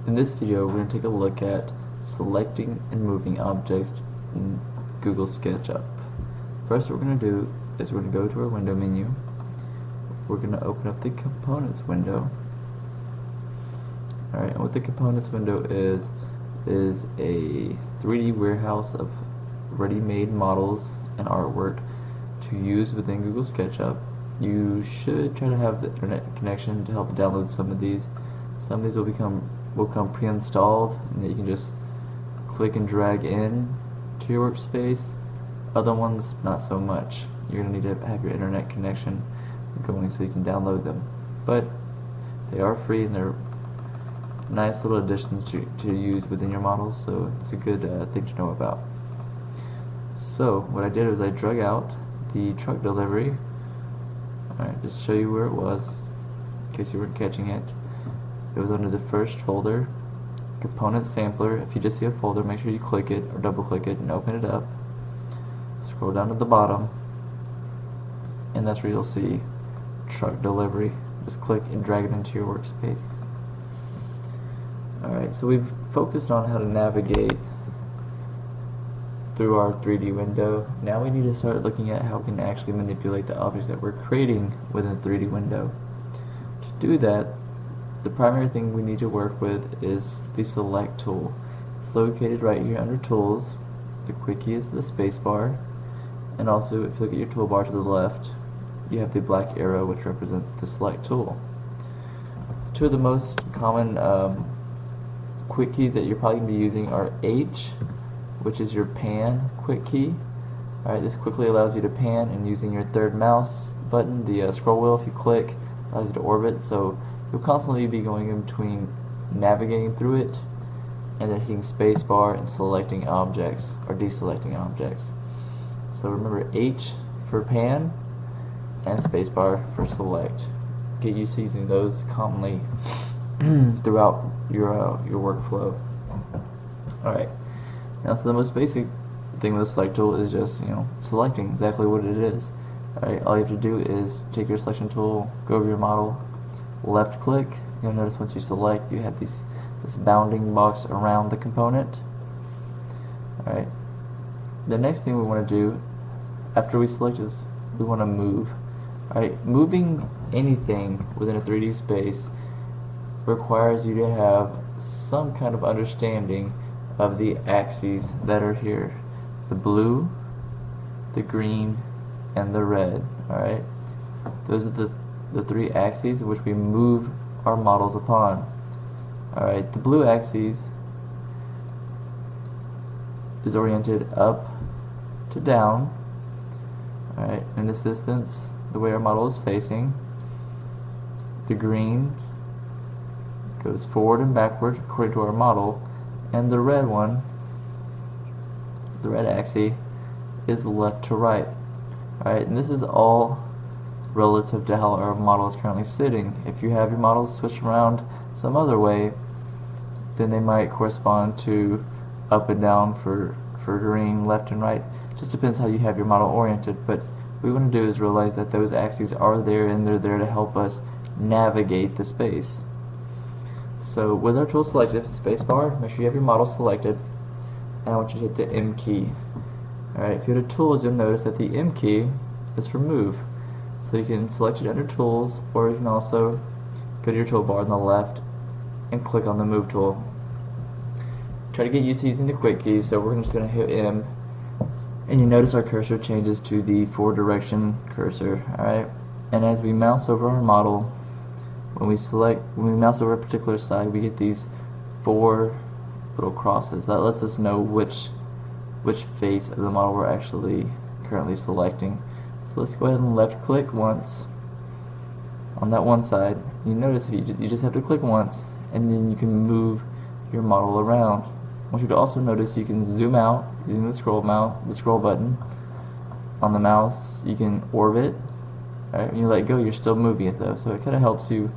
In this video, we're going to take a look at selecting and moving objects in Google SketchUp. First, what we're going to do is we're going to go to our window menu. We're going to open up the components window. Alright, and what the components window is a 3D warehouse of ready-made models and artwork to use within Google SketchUp. You should try to have the internet connection to help download some of these. Some of these will come pre-installed, and that you can just click and drag in to your workspace. Other ones, not so much. You're going to need to have your internet connection going so you can download them. But they are free, and they're nice little additions to use within your models, so it's a good thing to know about. So what I did was I drug out the truck delivery. Alright, just show you where it was in case you weren't catching it. It was under the first folder, component sampler. If you just see a folder, make sure you click it or double click it and open it up. Scroll down to the bottom, and that's where you'll see truck delivery. Just click and drag it into your workspace. Alright, so we've focused on how to navigate through our 3D window. Now we need to start looking at how we can actually manipulate the objects that we're creating within the 3D window. To do that, the primary thing we need to work with is the select tool. It's located right here under tools. The quick key is the space bar, and also if you look at your toolbar to the left, you have the black arrow which represents the select tool. Two of the most common quick keys that you're probably going to be using are H, which is your pan quick key. Alright, this quickly allows you to pan, and using your third mouse button, the scroll wheel, if you click, allows you to orbit, so you'll constantly be going in between navigating through it and then hitting spacebar and selecting objects or deselecting objects. So remember, H for pan and spacebar for select. Get used to using those commonly throughout your workflow. Alright, now so the most basic thing with the select tool is just selecting exactly what it is. Alright, all you have to do is take your selection tool, go over your model, left click. You'll notice once you select, you have this bounding box around the component. Alright, the next thing we want to do after we select is we want to move. Alright, moving anything within a 3D space requires you to have some kind of understanding of the axes that are here: the blue, the green, and the red. Alright, those are the three axes which we move our models upon. Alright, the blue axis is oriented up to down. Alright, in this instance, the way our model is facing. The green goes forward and backward according to our model, and the red one, the red axis, is left to right. Alright, and this is all relative to how our model is currently sitting. If you have your model switched around some other way, then they might correspond to up and down for green, left and right. Just depends how you have your model oriented, but what we want to do is realize that those axes are there, and they're there to help us navigate the space. So with our tool selected, spacebar, make sure you have your model selected, and I want you to hit the M key. Alright, if you go to tools, you'll notice that the M key is for move. So you can select it under tools, or you can also go to your toolbar on the left and click on the move tool. Try to get used to using the quick keys, so we're just going to hit M, and you notice our cursor changes to the 4-direction cursor. Alright, and as we mouse over our model, when we mouse over a particular side, we get these 4 little crosses. That lets us know which face of the model we're actually currently selecting. So let's go ahead and left click once on that one side. You notice you just have to click once, and then you can move your model around. I want you to also notice you can zoom out using the scroll button on the mouse. You can orbit. Alright, when you let go, you're still moving it though, so it kind of helps you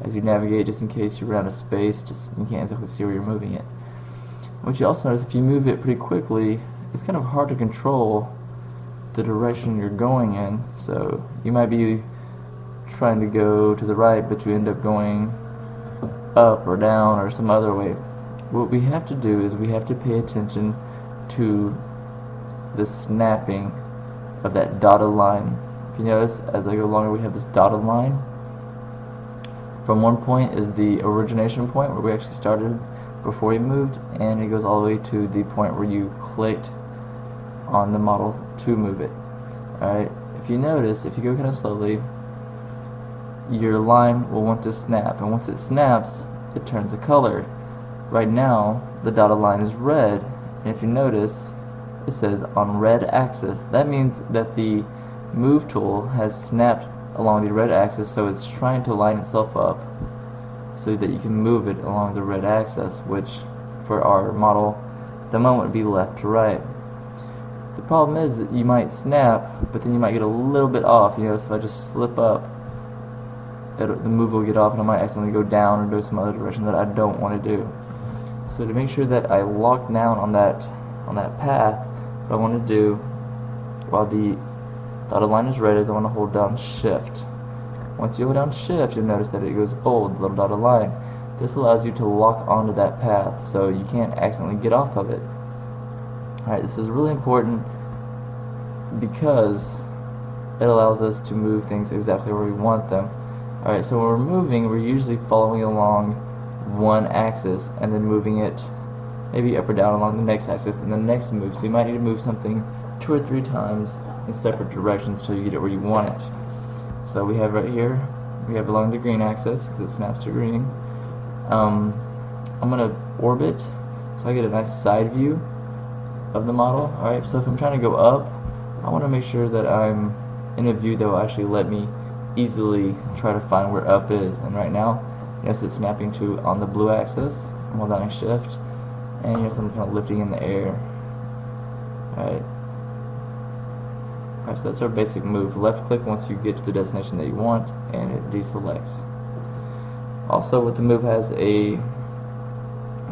as you navigate, just in case you run out of space, just you can't exactly see where you're moving it. What you also notice, if you move it pretty quickly, it's kind of hard to control the direction you're going in. So you might be trying to go to the right, but you end up going up or down or some other way. What we have to do is we have to pay attention to the snapping of that dotted line. If you notice, as I go along, we have this dotted line. From one point is the origination point where we actually started before we moved, and it goes all the way to the point where you clicked on the model to move it. Alright, if you notice, if you go kind of slowly, your line will want to snap, and once it snaps, it turns a color. Right now, the dotted line is red, and if you notice, it says on red axis. That means that the move tool has snapped along the red axis, so it's trying to line itself up so that you can move it along the red axis, which for our model at the moment would be left to right. The problem is that you might snap, but then you might get a little bit off. You notice if I just slip up, the move will get off, and I might accidentally go down or go some other direction that I don't want to do. So to make sure that I lock down on that path, what I want to do while the dotted line is red is I want to hold down Shift. Once you hold down Shift, you'll notice that it goes bold, the little dotted line. This allows you to lock onto that path so you can't accidentally get off of it. Alright, this is really important because it allows us to move things exactly where we want them. Alright, so when we're moving, we're usually following along one axis and then moving it maybe up or down along the next axis and the next move. So you might need to move something 2 or 3 times in separate directions until you get it where you want it. So we have right here, we have along the green axis because it snaps to green. I'm going to orbit so I get a nice side view of the model. Alright, so if I'm trying to go up, I want to make sure that I'm in a view that will actually let me easily try to find where up is. And right now, yes, it's snapping to on the blue axis. I'm holding down Shift, and yes, I'm kind of lifting in the air. Alright. So that's our basic move. Left click once you get to the destination that you want, and it deselects. Also, what the move has a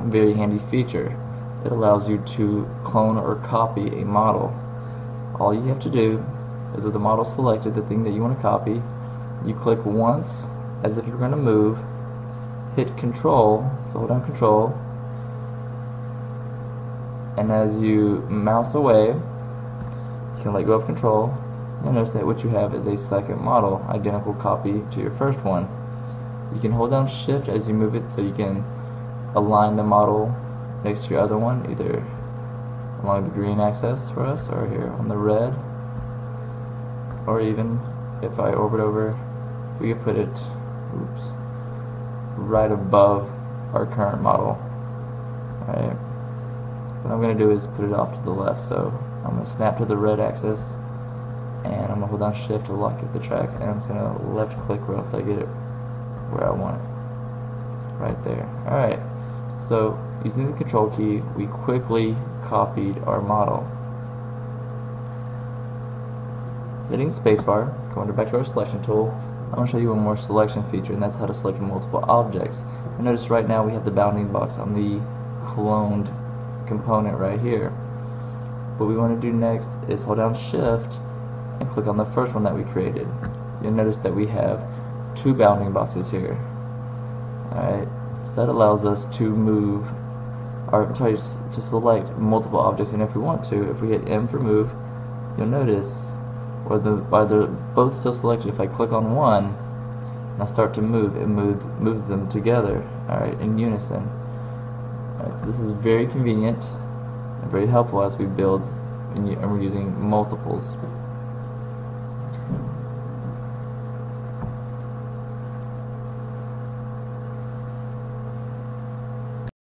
very handy feature. It allows you to clone or copy a model. All you have to do is with the model selected, the thing that you want to copy, you click once as if you're going to move, hit Control, so hold down Control, and as you mouse away, you can let go of Control. You'll notice that what you have is a second model, identical copy to your first one. You can hold down Shift as you move it so you can align the model next to your other one, either along the green axis for us or here on the red, or even if I orbit over, we could put it right above our current model. Alright. What I'm going to do is put it off to the left, so I'm going to snap to the red axis, and I'm going to hold down Shift to lock at the track, and I'm just going to left click once I get it where I want it. Right there. Alright, so using the Control key, we quickly copied our model. Hitting spacebar, going back to our selection tool, I'm going to show you one more selection feature, and that's how to select multiple objects. And notice right now we have the bounding box on the cloned component right here. What we want to do next is hold down Shift and click on the first one that we created. You'll notice that we have 2 bounding boxes here. Alright, so that allows us to move, or sorry, to select multiple objects, and if we want to, if we hit M for move, you'll notice while they're both still selected, if I click on one and I start to move, it moves them together, alright, in unison. Alright, so this is very convenient and very helpful as we build and we're using multiples.